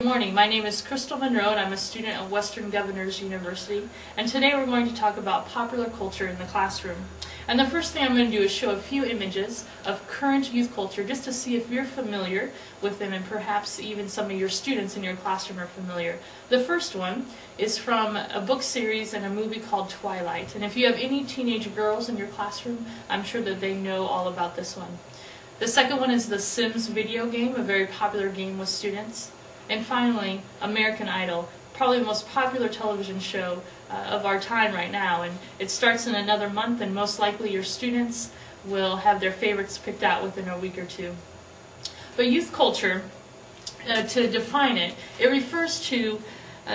Good morning. My name is Crystal Monroe and I'm a student at Western Governors University, and today we're going to talk about popular culture in the classroom. And the first thing I'm going to do is show a few images of current youth culture just to see if you're familiar with them and perhaps even some of your students in your classroom are familiar. The first one is from a book series and a movie called Twilight, and if you have any teenage girls in your classroom, I'm sure that they know all about this one. The second one is the Sims video game, a very popular game with students. And finally, American Idol, probably the most popular television show of our time right now. And it starts in another month, and most likely your students will have their favorites picked out within a week or two. But youth culture, to define it, it refers to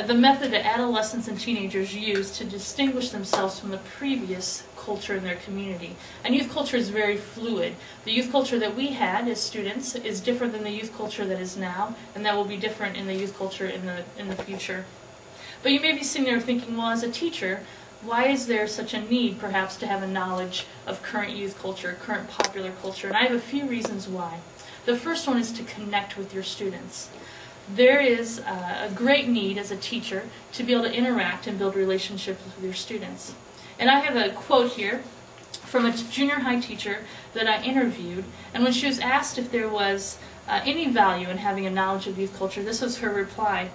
the method that adolescents and teenagers use to distinguish themselves from the previous culture in their community. And youth culture is very fluid. The youth culture that we had as students is different than the youth culture that is now, and that will be different in the youth culture in the future. But you may be sitting there thinking, well, as a teacher, why is there such a need perhaps to have a knowledge of current youth culture, current popular culture? And I have a few reasons why. The first one is to connect with your students. There is a great need as a teacher to be able to interact and build relationships with your students. And I have a quote here from a junior high teacher that I interviewed, and when she was asked if there was any value in having a knowledge of youth culture, this was her reply.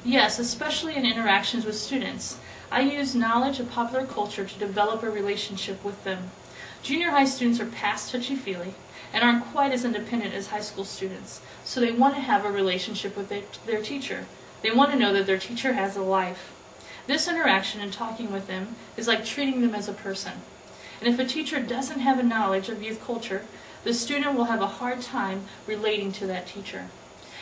Yes, especially in interactions with students. I use knowledge of popular culture to develop a relationship with them. Junior high students are past touchy-feely and aren't quite as independent as high school students, so they want to have a relationship with their teacher. They want to know that their teacher has a life. This interaction and talking with them is like treating them as a person. And if a teacher doesn't have a knowledge of youth culture, the student will have a hard time relating to that teacher.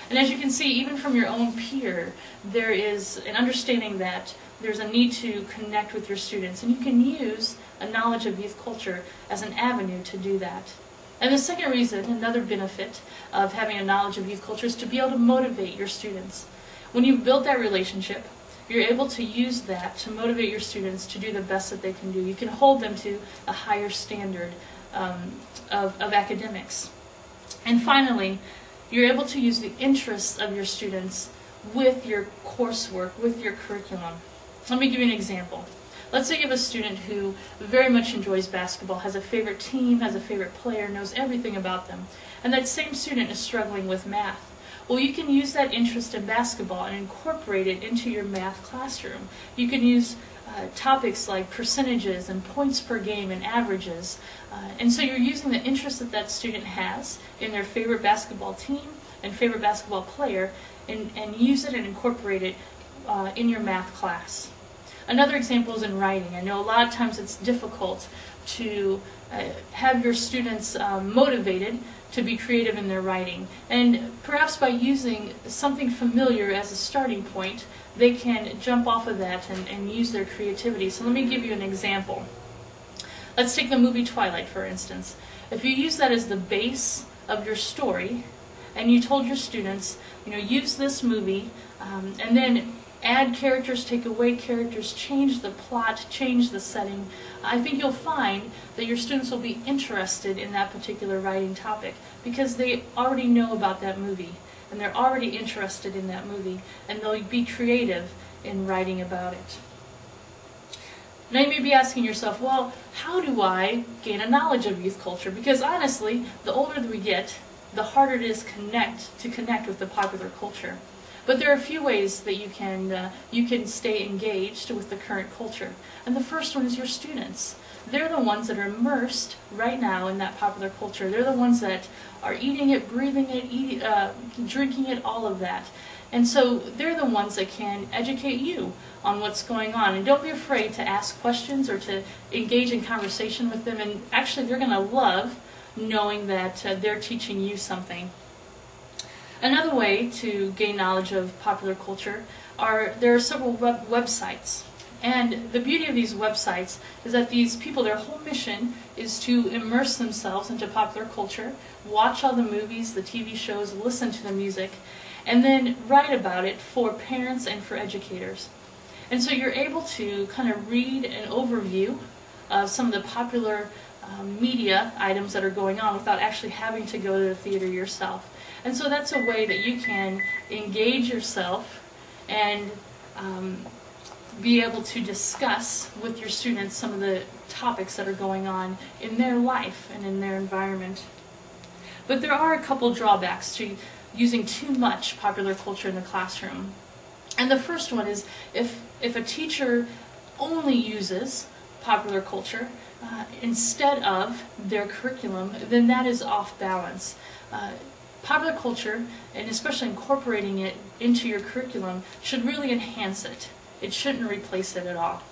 And as you can see, even from your own peer, there is an understanding that there's a need to connect with your students, and you can use a knowledge of youth culture as an avenue to do that. And the second reason, another benefit of having a knowledge of youth culture, is to be able to motivate your students. When you've built that relationship, you're able to use that to motivate your students to do the best that they can do. You can hold them to a higher standard of academics. And finally, you're able to use the interests of your students with your coursework, with your curriculum. Let me give you an example. Let's say you have a student who very much enjoys basketball, has a favorite team, has a favorite player, knows everything about them, and that same student is struggling with math. Well, you can use that interest in basketball and incorporate it into your math classroom. You can use topics like percentages and points per game and averages. And so you're using the interest that that student has in their favorite basketball team and favorite basketball player and use it and incorporate it in your math class. Another example is in writing. I know a lot of times it's difficult to have your students motivated to be creative in their writing. And perhaps by using something familiar as a starting point, they can jump off of that and use their creativity. So let me give you an example. Let's take the movie Twilight, for instance. If you use that as the base of your story, and you told your students, use this movie, and then add characters, take away characters, change the plot, change the setting, I think you'll find that your students will be interested in that particular writing topic because they already know about that movie and they're already interested in that movie, and they'll be creative in writing about it. Now you may be asking yourself, well, how do I gain a knowledge of youth culture? Because honestly, the older that we get, the harder it is to connect with the popular culture. But there are a few ways that you can stay engaged with the current culture. And the first one is your students. They're the ones that are immersed right now in that popular culture. They're the ones that are eating it, breathing it, drinking it, all of that. And so they're the ones that can educate you on what's going on. And don't be afraid to ask questions or to engage in conversation with them. And actually, they're going to love knowing that they're teaching you something. Another way to gain knowledge of popular culture there are several websites. And the beauty of these websites is that these people, their whole mission is to immerse themselves into popular culture, watch all the movies, the TV shows, listen to the music, and then write about it for parents and for educators. And so you're able to kind of read an overview of some of the popular media items that are going on without actually having to go to the theater yourself. And so that's a way that you can engage yourself and be able to discuss with your students some of the topics that are going on in their life and in their environment. But there are a couple drawbacks to using too much popular culture in the classroom. And the first one is if a teacher only uses popular culture instead of their curriculum, then that is off balance. Popular culture, and especially incorporating it into your curriculum, should really enhance it. It shouldn't replace it at all.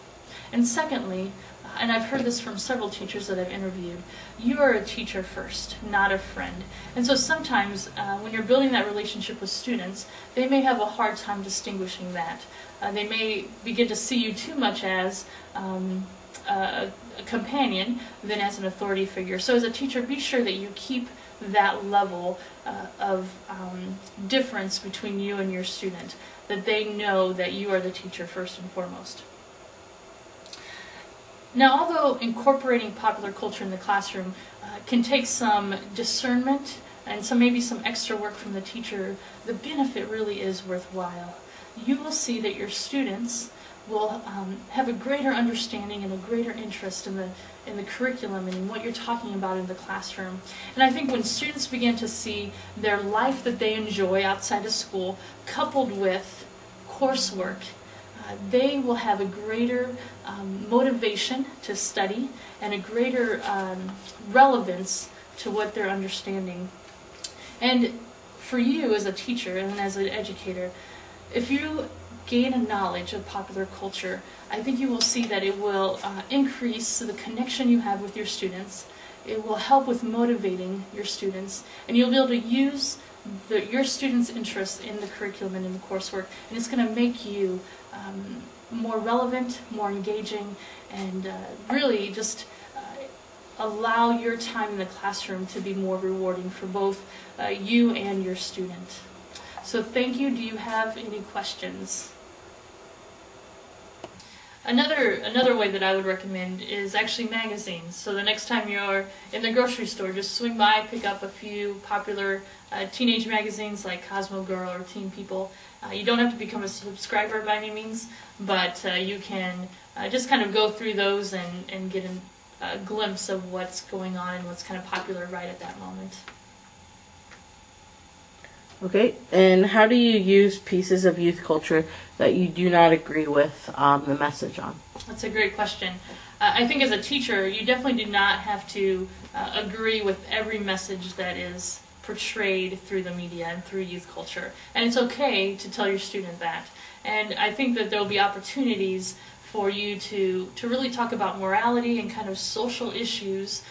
And secondly, and I've heard this from several teachers that I've interviewed, you are a teacher first, not a friend. And so sometimes when you're building that relationship with students, they may have a hard time distinguishing that. They may begin to see you too much as a companion than as an authority figure. So as a teacher, be sure that you keep that level of difference between you and your student, that they know that you are the teacher first and foremost. Now, although incorporating popular culture in the classroom can take some discernment and maybe some extra work from the teacher, the benefit really is worthwhile. You will see that your students will have a greater understanding and a greater interest in the curriculum and in what you're talking about in the classroom. And I think when students begin to see their life that they enjoy outside of school coupled with coursework, they will have a greater motivation to study and a greater relevance to what they're understanding. And for you as a teacher and as an educator, if you gain a knowledge of popular culture, I think you will see that it will increase the connection you have with your students. It will help with motivating your students, and you'll be able to use your students' interest in the curriculum and in the coursework, and it's going to make you more relevant, more engaging, and really just allow your time in the classroom to be more rewarding for both you and your student. So thank you. Do you have any questions? Another way that I would recommend is actually magazines. So the next time you're in the grocery store, just swing by, pick up a few popular teenage magazines like Cosmo Girl or Teen People. You don't have to become a subscriber by any means, but you can just kind of go through those and get a glimpse of what's going on and what's kind of popular right at that moment. Okay, and how do you use pieces of youth culture that you do not agree with the message on? That's a great question. I think as a teacher, you definitely do not have to agree with every message that is portrayed through the media and through youth culture. And it's okay to tell your student that. And I think that there will be opportunities for you to really talk about morality and kind of social issues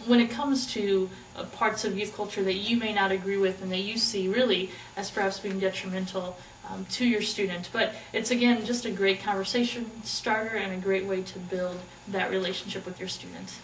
when it comes to parts of youth culture that you may not agree with and that you see really as perhaps being detrimental to your student. But it's, again, just a great conversation starter and a great way to build that relationship with your student.